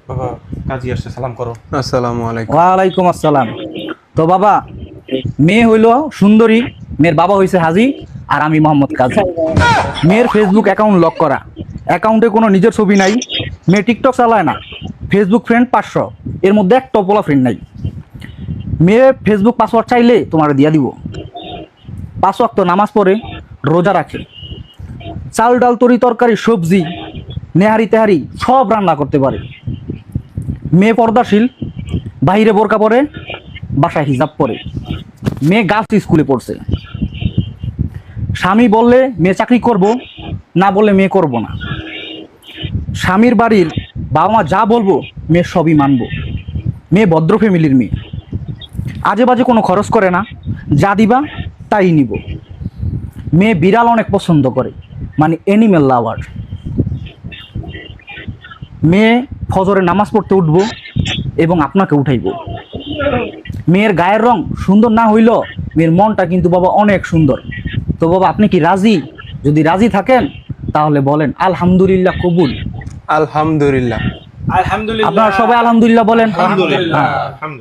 বাবা কাজী আসছে, সালাম করো। আসসালামু আলাইকুম। ওয়ালাইকুম আসসালাম। তো বাবা, মেয়ে হইল সুন্দরী, মেয়ের বাবা হইছে হাজি, আর আমি মোহাম্মদ কাজী। মেয়ের ফেসবুক অ্যাকাউন্ট লক করা, অ্যাকাউন্টে কোনো নিজের ছবি নাই। মেয়ে টিকটক চালায় না, ফেসবুক ফ্রেন্ড 500, এর মধ্যে এক টপলা ফ্রেন্ড নাই। মেয়ে ফেসবুক পাসওয়ার্ড চাইলে তোমার দিয়া দিব। 5 ওয়াক্ত নামাজ পড়ে, রোজা রাখে, চাল ডাল তরি তরকারি সবজি নেহারি তেহারি সব রান্না করতে পারে। মেয়ে পর্দাশীল, বাইরে বোরকা পরে, বাসায় হিজাব পরে। মেয়ে গার্লস স্কুলে পড়ছে। স্বামী বললে মেয়ে চাকরি করব, না বললে মেয়ে করব না। স্বামীর বাড়ির বাবা মা যা বলবো মেয়ে সবই মানবো। মেয়ে ভদ্র ফ্যামিলির মেয়ে, আজে বাজে কোনো খরচ করে না, যা দিবা তাই নিব। মেয়ে বিড়াল অনেক পছন্দ করে, মানে অ্যানিমেল লাভার। মেয়ে ফজরে নামাজ পড়তে উঠবো এবং আপনাকে উঠাইব। মেয়ের গায়ের রং সুন্দর না হইল, মেয়ের মনটা কিন্তু বাবা অনেক সুন্দর। তো বাবা আপনি কি রাজি? যদি রাজি থাকেন তাহলে বলেন আলহামদুলিল্লাহ কবুল। আলহামদুলিল্লাহ। আলহামদুলিল্লাহ। আপনারা সবাই আলহামদুলিল্লাহ বলেন। আলহামদুলিল্লাহ। হ্যাঁ।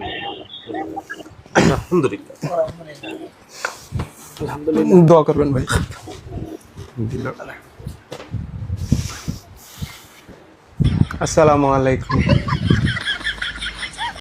আলহামদুলিল্লাহ। দোয়া করবেন ভাই। আসসালামু আলাইকুম।